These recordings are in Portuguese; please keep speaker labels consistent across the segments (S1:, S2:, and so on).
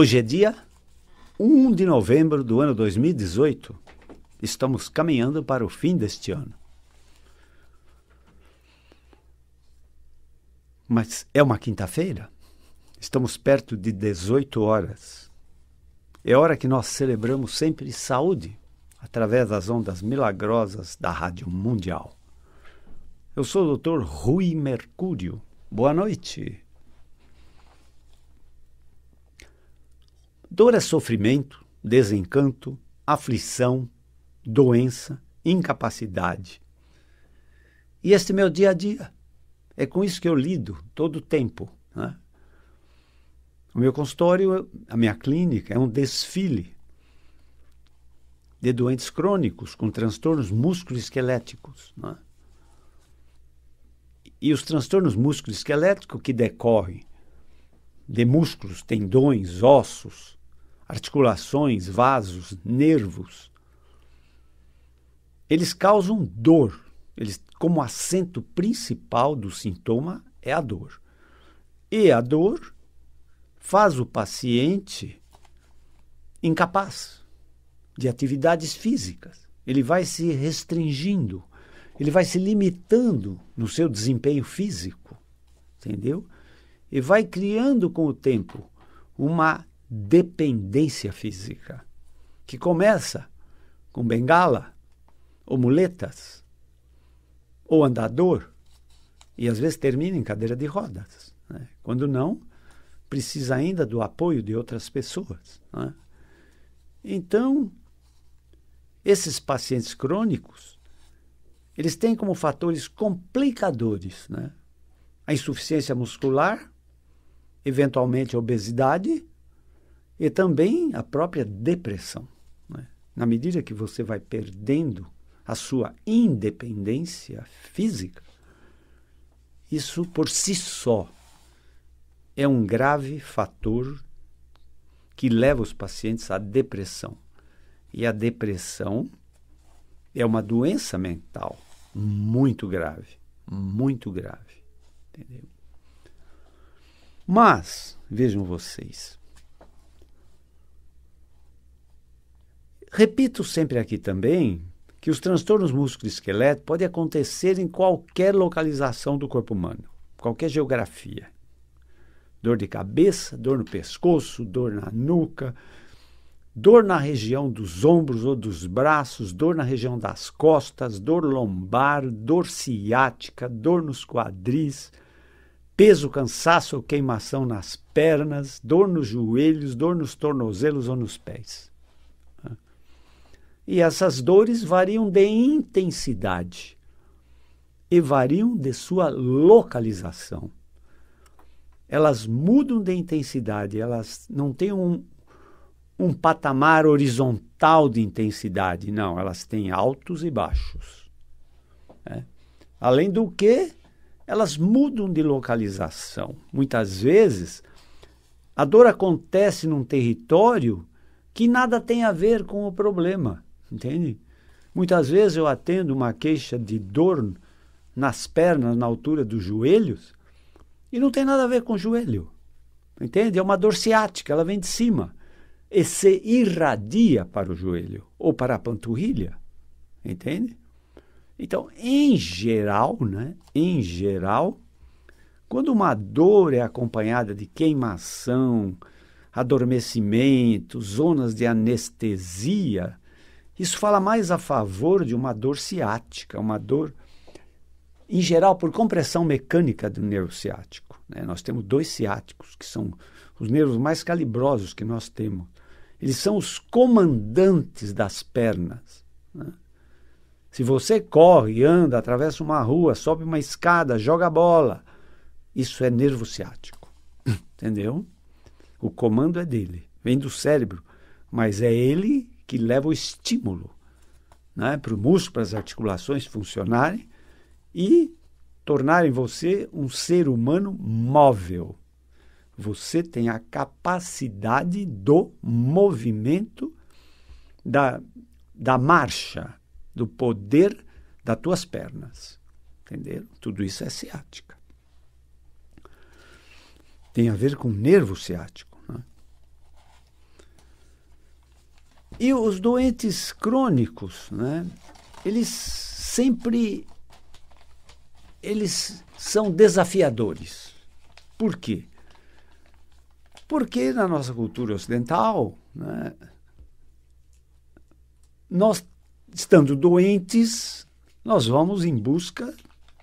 S1: Hoje é dia 1 de novembro do ano 2018. Estamos caminhando para o fim deste ano. Mas é uma quinta-feira. Estamos perto de 18 horas. É hora que nós celebramos sempre saúde, através das ondas milagrosas da Rádio Mundial. Eu sou o Dr. Rui Mercúrio. Boa noite. Dor é sofrimento, desencanto, aflição, doença, incapacidade. E este é meu dia a dia. É com isso que eu lido todo o tempo, né? O meu consultório, a minha clínica, é um desfile de doentes crônicos com transtornos musculoesqueléticos, né? E os transtornos musculoesqueléticos que decorrem de músculos, tendões, ossos, articulações, vasos, nervos, eles causam dor. Eles, como acento principal do sintoma é a dor. E a dor faz o paciente incapaz de atividades físicas. Ele vai se restringindo, ele vai se limitando no seu desempenho físico, entendeu? E vai criando com o tempo uma dependência física, que começa com bengala, ou muletas, ou andador, e às vezes termina em cadeira de rodas, né? Quando não, precisa ainda do apoio de outras pessoas, né? Então, esses pacientes crônicos, eles têm como fatores complicadores, né, a insuficiência muscular, eventualmente a obesidade e também a própria depressão, né? Na medida que você vai perdendo a sua independência física, isso por si só é um grave fator que leva os pacientes à depressão. E a depressão é uma doença mental muito grave, entendeu? Mas, vejam vocês, repito sempre aqui também que os transtornos musculoesqueléticos podem acontecer em qualquer localização do corpo humano, qualquer geografia. Dor de cabeça, dor no pescoço, dor na nuca, dor na região dos ombros ou dos braços, dor na região das costas, dor lombar, dor ciática, dor nos quadris, peso, cansaço ou queimação nas pernas, dor nos joelhos, dor nos tornozelos ou nos pés. E essas dores variam de intensidade e variam de sua localização. Elas mudam de intensidade, elas não têm um patamar horizontal de intensidade, não, elas têm altos e baixos, né? Além do que, elas mudam de localização. Muitas vezes, a dor acontece num território que nada tem a ver com o problema, entende? Muitas vezes eu atendo uma queixa de dor nas pernas, na altura dos joelhos, e não tem nada a ver com o joelho, entende? É uma dor ciática, ela vem de cima e se irradia para o joelho ou para a panturrilha, entende? Então, em geral, né? Em geral, quando uma dor é acompanhada de queimação, adormecimento, zonas de anestesia, isso fala mais a favor de uma dor ciática, uma dor, em geral, por compressão mecânica do nervo ciático, né? Nós temos dois ciáticos, que são os nervos mais calibrosos que nós temos. Eles são os comandantes das pernas, né? Se você corre, anda, atravessa uma rua, sobe uma escada, joga bola, isso é nervo ciático, entendeu? O comando é dele, vem do cérebro, mas é ele que leva o estímulo, né, para o músculo, para as articulações funcionarem e tornarem você um ser humano móvel. Você tem a capacidade do movimento, da marcha, do poder das tuas pernas. Entendeu? Tudo isso é ciática. Tem a ver com nervo ciático, né? E os doentes crônicos, né, eles são desafiadores. Por quê? Porque na nossa cultura ocidental, né, nós, estando doentes, nós vamos em busca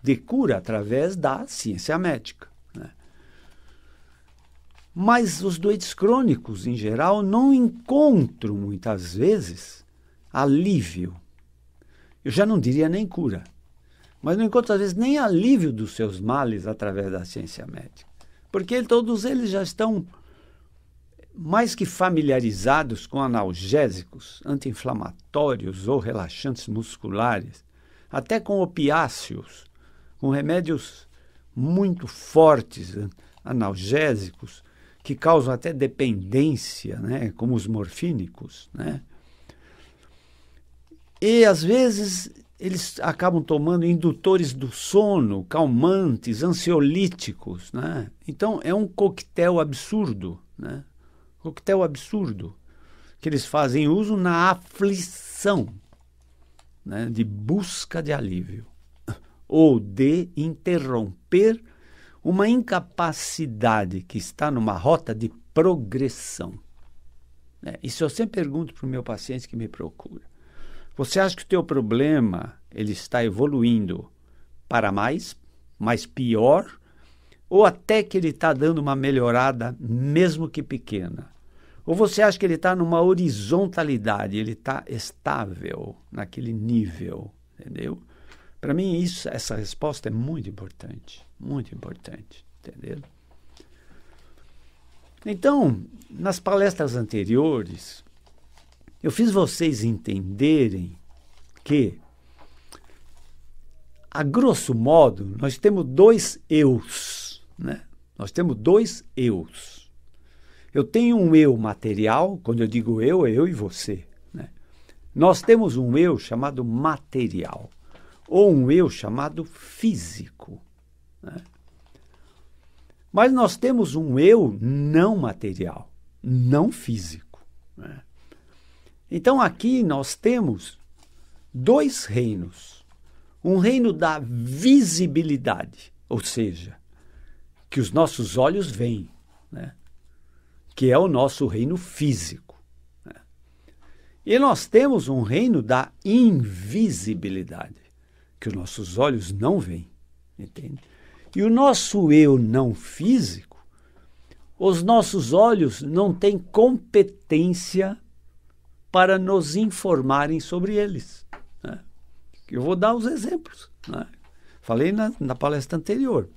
S1: de cura através da ciência médica, né? Mas os doentes crônicos, em geral, não encontram, muitas vezes, alívio. Eu já não diria nem cura, mas não encontram, às vezes, nem alívio dos seus males através da ciência médica. Porque todos eles já estão mais que familiarizados com analgésicos, anti-inflamatórios ou relaxantes musculares, até com opiáceos, com remédios muito fortes, analgésicos, que causam até dependência, né, como os morfínicos, né? E, às vezes, eles acabam tomando indutores do sono, calmantes, ansiolíticos, né? Então, é um coquetel absurdo, né? Coquetel absurdo que eles fazem uso na aflição, né, de busca de alívio ou de interromper uma incapacidade que está numa rota de progressão. Isso eu sempre pergunto para o meu paciente que me procura. Você acha que o teu problema ele está evoluindo para mais pior, ou até que ele está dando uma melhorada, mesmo que pequena? Ou você acha que ele está numa horizontalidade, ele está estável naquele nível, entendeu? Para mim, essa resposta é muito importante, entendeu? Então, nas palestras anteriores, eu fiz vocês entenderem que, a grosso modo, nós temos dois eus, né? Nós temos dois eus. Eu tenho um eu material, quando eu digo eu, é eu e você, né? Nós temos um eu chamado material, ou um eu chamado físico, né? Mas nós temos um eu não material, não físico, né? Então aqui nós temos dois reinos. Um reino da visibilidade, ou seja, que os nossos olhos veem, né? Que é o nosso reino físico, né? E nós temos um reino da invisibilidade, que os nossos olhos não veem, entende? E o nosso eu não físico, os nossos olhos não têm competência para nos informarem sobre eles, né? Eu vou dar os exemplos, né? Falei na palestra anterior,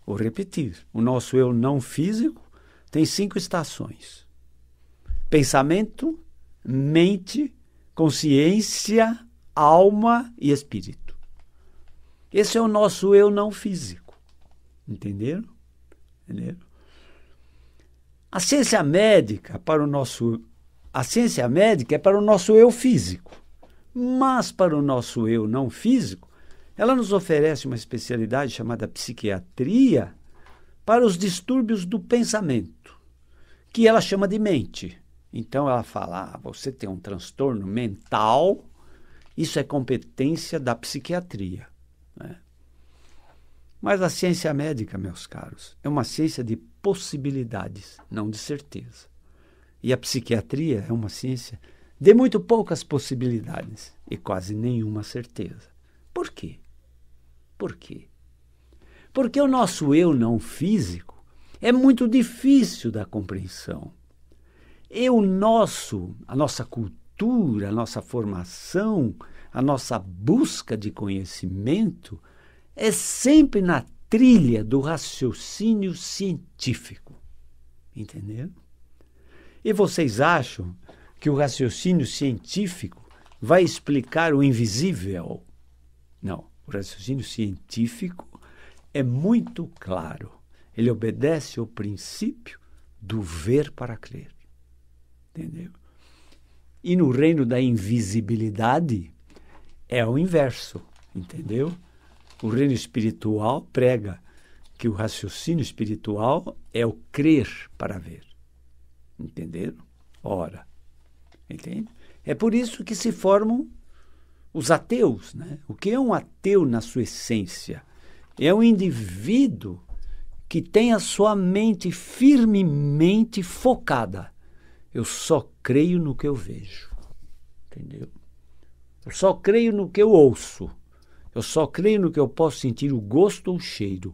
S1: vou repetir. O nosso eu não físico tem 5 estações: pensamento, mente, consciência, alma e espírito. Esse é o nosso eu não físico. Entenderam? A ciência médica é para o nosso eu físico. Mas para o nosso eu não físico, ela nos oferece uma especialidade chamada psiquiatria para os distúrbios do pensamento, que ela chama de mente. Então ela fala, você tem um transtorno mental, isso é competência da psiquiatria, né? Mas a ciência médica, meus caros, é uma ciência de possibilidades, não de certeza. E a psiquiatria é uma ciência de muito poucas possibilidades e quase nenhuma certeza. Por quê? Por quê? Porque o nosso eu não físico é muito difícil da compreensão. E a nossa cultura, a nossa formação, a nossa busca de conhecimento é sempre na trilha do raciocínio científico. Entenderam? E vocês acham que o raciocínio científico vai explicar o invisível? Não. O raciocínio científico é muito claro. Ele obedece ao princípio do ver para crer. Entendeu? E no reino da invisibilidade é o inverso. Entendeu? O reino espiritual prega que o raciocínio espiritual é o crer para ver. Entenderam? Ora, entende? É por isso que se formam os ateus, né? O que é um ateu na sua essência? É um indivíduo que tem a sua mente firmemente focada. Eu só creio no que eu vejo. Entendeu? Eu só creio no que eu ouço. Eu só creio no que eu posso sentir o gosto ou o cheiro.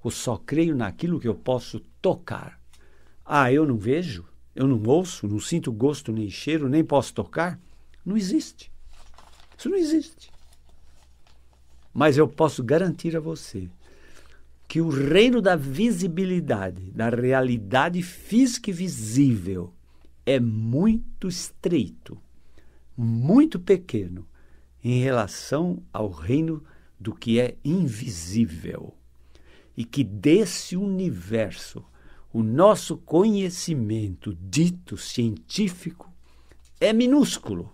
S1: Eu só creio naquilo que eu posso tocar. Ah, eu não vejo, eu não ouço, não sinto gosto nem cheiro, nem posso tocar? Não existe. Isso não existe. Mas eu posso garantir a você que o reino da visibilidade, da realidade física e visível, é muito estreito, muito pequeno, em relação ao reino do que é invisível. E que desse universo, o nosso conhecimento dito científico é minúsculo,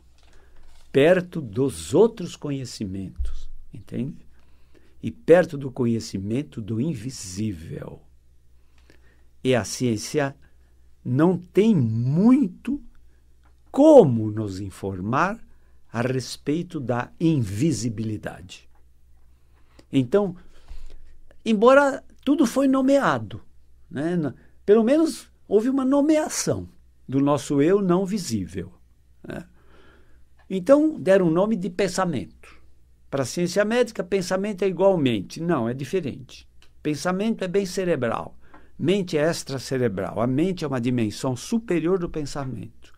S1: perto dos outros conhecimentos, entende? E perto do conhecimento do invisível. E a ciência não tem muito como nos informar a respeito da invisibilidade. Então, embora tudo foi nomeado, né? Pelo menos houve uma nomeação do nosso eu não visível, né? Então, deram o nome de pensamento. Para a ciência médica, pensamento é igualmente. Não, é diferente. Pensamento é bem cerebral. Mente é extracerebral. A mente é uma dimensão superior do pensamento.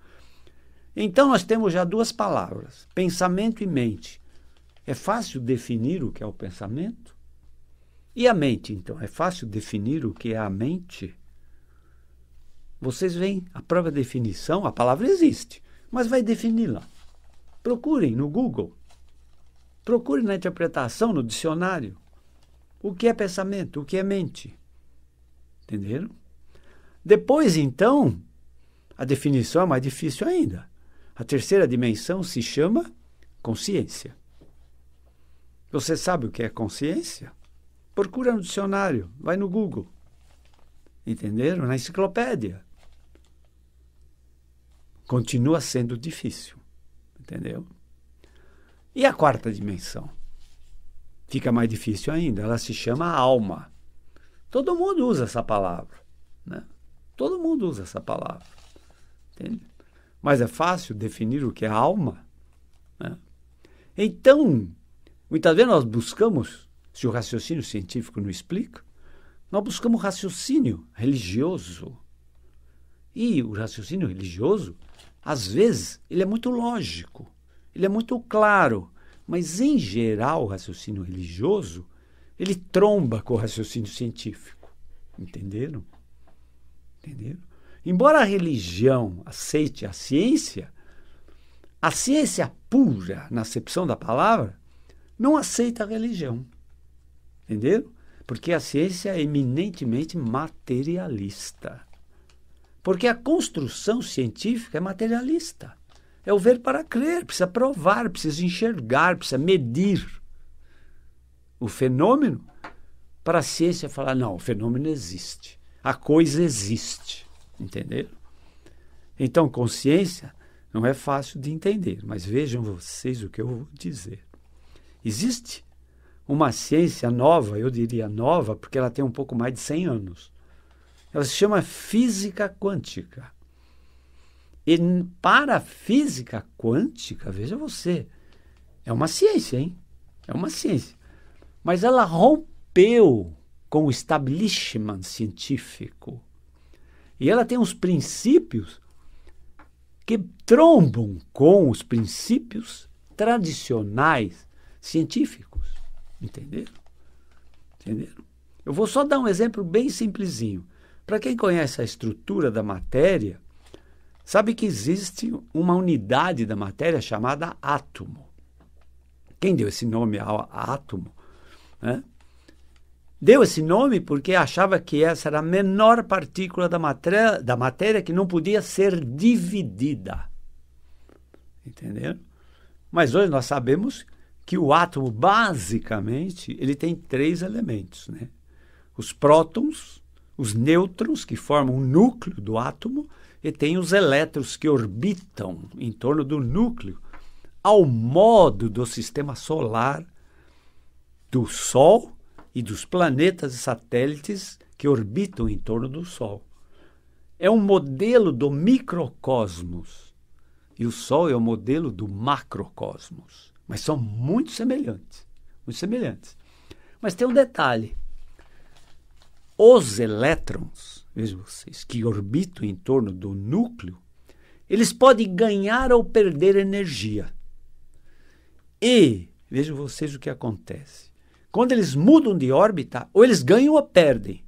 S1: Então, nós temos já duas palavras, pensamento e mente. É fácil definir o que é o pensamento? E a mente, então? É fácil definir o que é a mente? Vocês veem a própria definição, a palavra existe, mas vai defini-la. Procurem no Google. Procurem na interpretação, no dicionário. O que é pensamento? O que é mente? Entenderam? Depois, então, a definição é mais difícil ainda. A terceira dimensão se chama consciência. Você sabe o que é consciência? Procura no dicionário, vai no Google. Entenderam? Na enciclopédia. Continua sendo difícil. Entendeu? E a quarta dimensão? Fica mais difícil ainda. Ela se chama alma. Todo mundo usa essa palavra, né? Todo mundo usa essa palavra. Entende? Mas é fácil definir o que é alma, né? Então, muitas vezes nós buscamos, se o raciocínio científico não explica, nós buscamos raciocínio religioso. E o raciocínio religioso, às vezes, ele é muito lógico, ele é muito claro, mas, em geral, o raciocínio religioso, ele tromba com o raciocínio científico. Entenderam? Entenderam? Embora a religião aceite a ciência pura, na acepção da palavra, não aceita a religião. Entenderam? Porque a ciência é eminentemente materialista. Porque a construção científica é materialista. É o ver para crer, precisa provar, precisa enxergar, precisa medir o fenômeno para a ciência falar, não, o fenômeno existe, a coisa existe, entenderam? Então, consciência não é fácil de entender, mas vejam vocês o que eu vou dizer. Existe uma ciência nova, eu diria nova, porque ela tem um pouco mais de 100 anos. Ela se chama física quântica. E para a física quântica, veja você, é uma ciência, hein? É uma ciência. Mas ela rompeu com o establishment científico. E ela tem uns princípios que trombam com os princípios tradicionais científicos. Entenderam? Entenderam? Eu vou só dar um exemplo bem simplesinho. Para quem conhece a estrutura da matéria, sabe que existe uma unidade da matéria chamada átomo. Quem deu esse nome ao átomo? Né? Deu esse nome porque achava que essa era a menor partícula da matéria que não podia ser dividida. Entenderam? Mas hoje nós sabemos que o átomo, basicamente, ele tem 3 elementos, né? Os prótons, os nêutrons, que formam o núcleo do átomo, e tem os elétrons que orbitam em torno do núcleo, ao modo do sistema solar, do Sol e dos planetas e satélites que orbitam em torno do Sol. É um modelo do microcosmos e o Sol é o modelo do macrocosmos, mas são muito semelhantes, muito semelhantes. Mas tem um detalhe: os elétrons, vejam vocês, que orbitam em torno do núcleo, eles podem ganhar ou perder energia. E, vejam vocês o que acontece. Quando eles mudam de órbita, ou eles ganham ou perdem,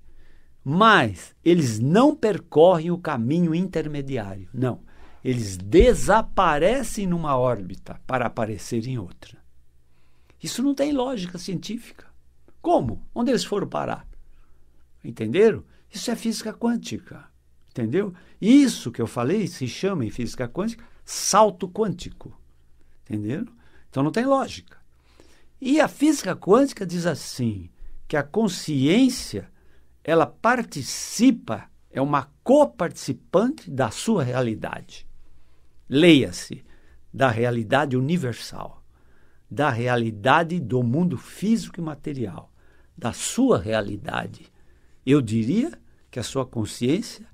S1: mas eles não percorrem o caminho intermediário. Não, eles desaparecem numa órbita para aparecer em outra. Isso não tem lógica científica. Como? Onde eles foram parar? Entenderam? Isso é física quântica, entendeu? Isso que eu falei se chama em física quântica salto quântico, entenderam? Então não tem lógica. E a física quântica diz assim, que a consciência, ela participa, é uma coparticipante da sua realidade. Leia-se, da realidade universal, da realidade do mundo físico e material, da sua realidade. Eu diria que a sua consciência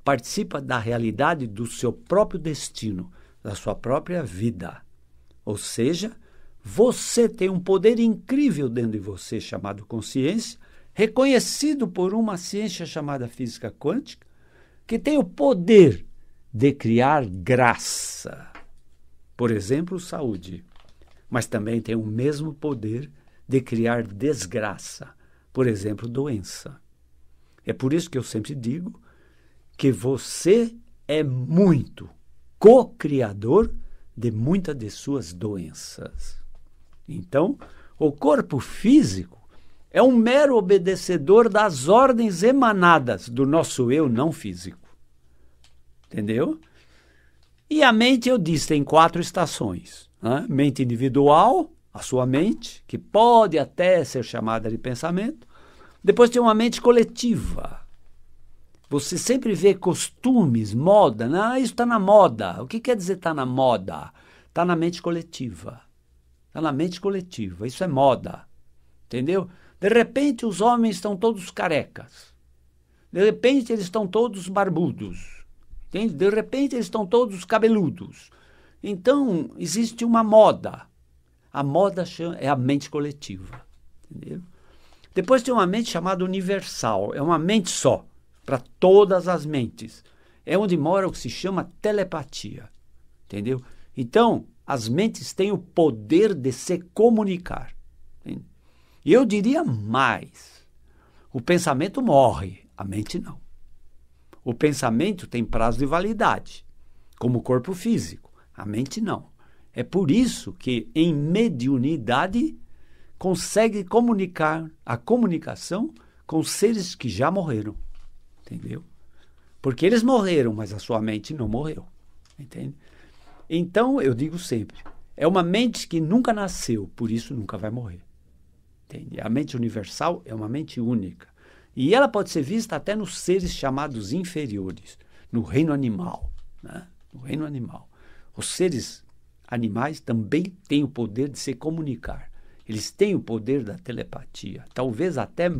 S1: participa da realidade do seu próprio destino, da sua própria vida. Ou seja, você tem um poder incrível dentro de você chamado consciência, reconhecido por uma ciência chamada física quântica, que tem o poder de criar graça. Por exemplo, saúde. Mas também tem o mesmo poder de criar desgraça. Por exemplo, doença. É por isso que eu sempre digo que você é muito co-criador de muitas de suas doenças. Então, o corpo físico é um mero obedecedor das ordens emanadas do nosso eu não físico. Entendeu? E a mente, eu disse, tem 4 estações. Né? Mente individual, a sua mente, que pode até ser chamada de pensamento. Depois tem uma mente coletiva. Você sempre vê costumes, moda. Não, isso está na moda. O que quer dizer está na moda? Está na mente coletiva. Está na mente coletiva. Isso é moda. Entendeu? De repente os homens estão todos carecas. De repente eles estão todos barbudos. Entende? De repente eles estão todos cabeludos. Então existe uma moda. A moda é a mente coletiva. Entendeu? Depois tem uma mente chamada universal. É uma mente só, para todas as mentes. É onde mora o que se chama telepatia. Entendeu? Então, as mentes têm o poder de se comunicar. Entende? E eu diria mais. O pensamento morre, a mente não. O pensamento tem prazo de validade, como o corpo físico. A mente não. É por isso que, em mediunidade, consegue comunicar a comunicação com seres que já morreram, entendeu? Porque eles morreram, mas a sua mente não morreu, entende? Então, eu digo sempre, é uma mente que nunca nasceu, por isso nunca vai morrer, entende? A mente universal é uma mente única. E ela pode ser vista até nos seres chamados inferiores, no reino animal, né? No reino animal. Os seres animais também têm o poder de se comunicar. Eles têm o poder da telepatia, talvez até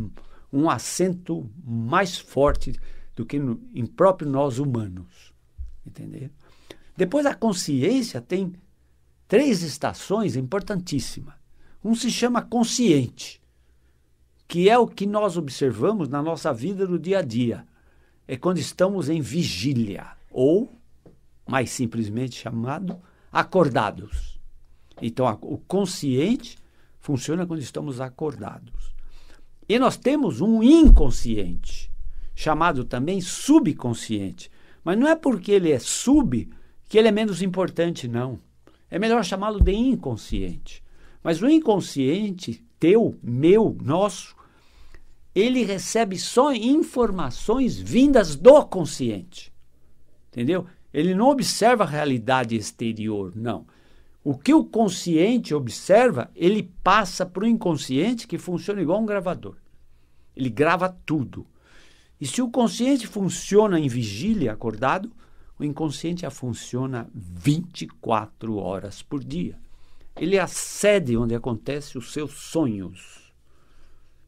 S1: um acento mais forte do que em próprio nós humanos. Entendeu? Depois a consciência tem 3 estações importantíssimas. Um se chama consciente, que é o que nós observamos na nossa vida do dia a dia. É quando estamos em vigília, ou, mais simplesmente chamado, acordados. Então, o consciente funciona quando estamos acordados. E nós temos um inconsciente, chamado também subconsciente. Mas não é porque ele é sub que ele é menos importante, não. É melhor chamá-lo de inconsciente. Mas o inconsciente, teu, meu, nosso, ele recebe só informações vindas do consciente. Entendeu? Ele não observa a realidade exterior, não. O que o consciente observa, ele passa para o inconsciente, que funciona igual um gravador. Ele grava tudo. E se o consciente funciona em vigília, acordado, O inconsciente já funciona 24 horas por dia. Ele é a sede onde acontecem os seus sonhos.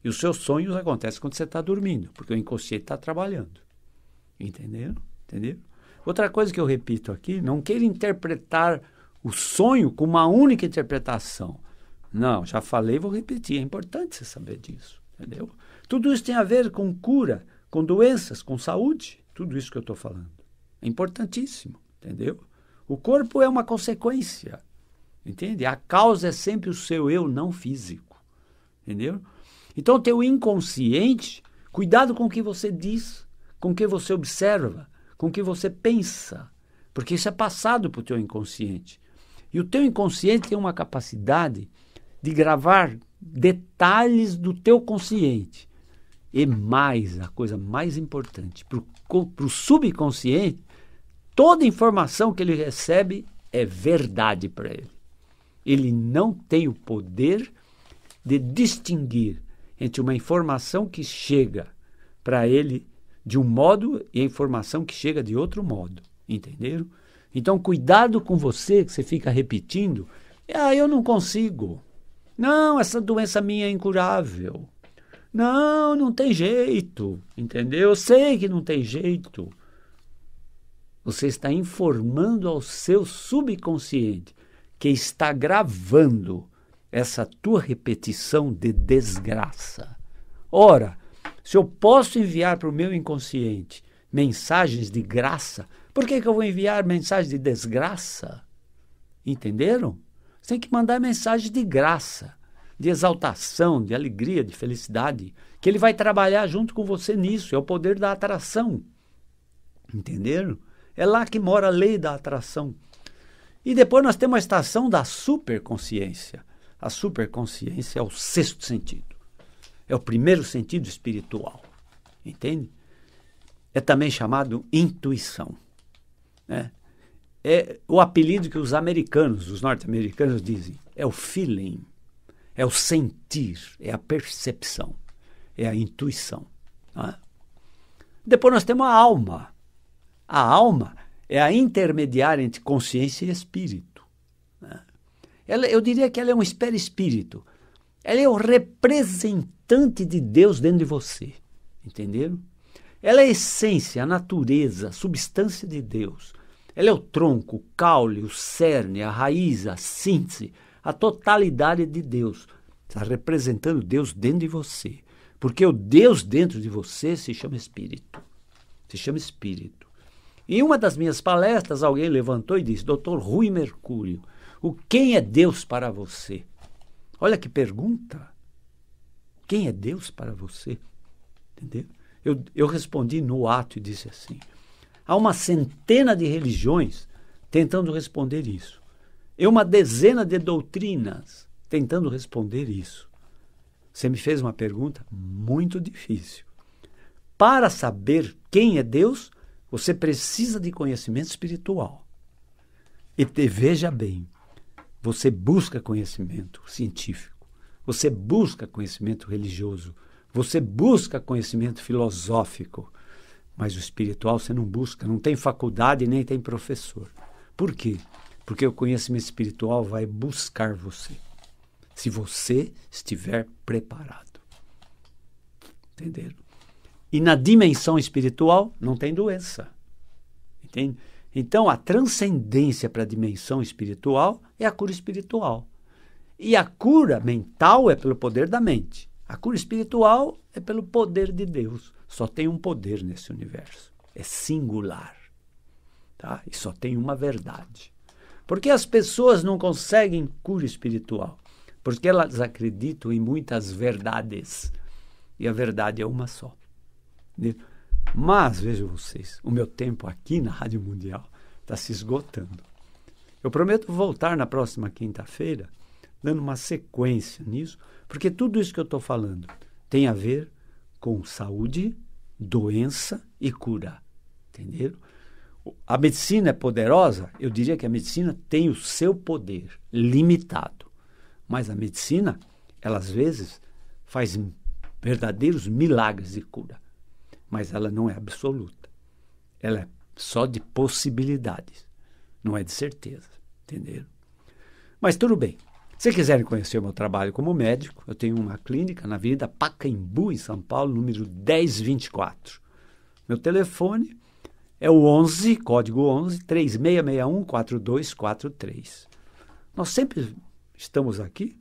S1: E os seus sonhos acontecem quando você está dormindo, porque o inconsciente está trabalhando. Entendeu? Outra coisa que eu repito aqui, não queira interpretar o sonho com uma única interpretação. Não, já falei, vou repetir. É importante você saber disso. Entendeu? Tudo isso tem a ver com cura, com doenças, com saúde. Tudo isso que eu estou falando. É importantíssimo. Entendeu? O corpo é uma consequência. Entende? A causa é sempre o seu eu não físico. Entendeu? Então, teu inconsciente, cuidado com o que você diz, com o que você observa, com o que você pensa, porque isso é passado para o teu inconsciente. E o teu inconsciente tem uma capacidade de gravar detalhes do teu consciente. E mais, a coisa mais importante, para o subconsciente, toda informação que ele recebe é verdade para ele. Ele não tem o poder de distinguir entre uma informação que chega para ele de um modo e a informação que chega de outro modo. Entenderam? Então, cuidado com você, que você fica repetindo. Eu não consigo. Não, essa doença minha é incurável. Não tem jeito. Entendeu? Eu sei que não tem jeito. Você está informando ao seu subconsciente que está gravando essa tua repetição de desgraça. Ora, se eu posso enviar para o meu inconsciente mensagens de graça, por que eu vou enviar mensagens de desgraça? Entenderam? Você tem que mandar mensagens de graça, de exaltação, de alegria, de felicidade, que ele vai trabalhar junto com você nisso. É o poder da atração. Entenderam? É lá que mora a lei da atração. E depois nós temos a estação da superconsciência. A superconsciência é o sexto sentido. É o primeiro sentido espiritual. Entende? É também chamado intuição. Né? É o apelido que os americanos, os norte-americanos dizem. É o feeling. É o sentir. É a percepção. É a intuição. Né? Depois nós temos a alma. A alma é a intermediária entre consciência e espírito. Né? Eu diria que ela é um espírito. Ela é o representante de Deus dentro de você. Entenderam? Ela é a essência, a natureza, a substância de Deus. Ela é o tronco, o caule, o cerne, a raiz, a síntese, a totalidade de Deus. Está representando Deus dentro de você. Porque o Deus dentro de você se chama Espírito. Se chama Espírito. Em uma das minhas palestras, alguém levantou e disse: Dr. Rui Mercúrio, quem é Deus para você? Olha que pergunta. Quem é Deus para você? Entendeu? Eu respondi no ato e disse assim: há uma centena de religiões tentando responder isso. E uma dezena de doutrinas tentando responder isso. Você me fez uma pergunta muito difícil. Para saber quem é Deus, você precisa de conhecimento espiritual. E veja bem, você busca conhecimento científico, você busca conhecimento religioso, você busca conhecimento filosófico, mas o espiritual você não busca, não tem faculdade nem tem professor. Por quê? Porque o conhecimento espiritual vai buscar você, se você estiver preparado. Entenderam? E na dimensão espiritual não tem doença. Entende? Então, a transcendência para a dimensão espiritual é a cura espiritual. E a cura mental é pelo poder da mente. A cura espiritual é pelo poder de Deus. Só tem um poder nesse universo. É singular. Tá? E só tem uma verdade. Por que as pessoas não conseguem cura espiritual? Porque elas acreditam em muitas verdades. E a verdade é uma só. Mas, vejam vocês, o meu tempo aqui na Rádio Mundial está se esgotando. Eu prometo voltar na próxima quinta-feira, dando uma sequência nisso, porque tudo isso que eu estou falando tem a ver com saúde, doença e cura. Entenderam? A medicina é poderosa? Eu diria que a medicina tem o seu poder limitado. Mas a medicina, ela às vezes faz verdadeiros milagres de cura. Mas ela não é absoluta. Ela é só de possibilidades, não é de certeza, entenderam? Mas tudo bem. Se quiserem conhecer o meu trabalho como médico, eu tenho uma clínica na Avenida Pacaembu, em São Paulo, número 1024. Meu telefone é o 11, código 11, 3661-4243. Nós sempre estamos aqui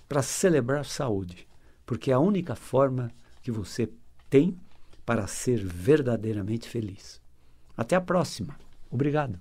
S1: para celebrar saúde, porque é a única forma que você tem para ser verdadeiramente feliz. Até a próxima. Obrigado.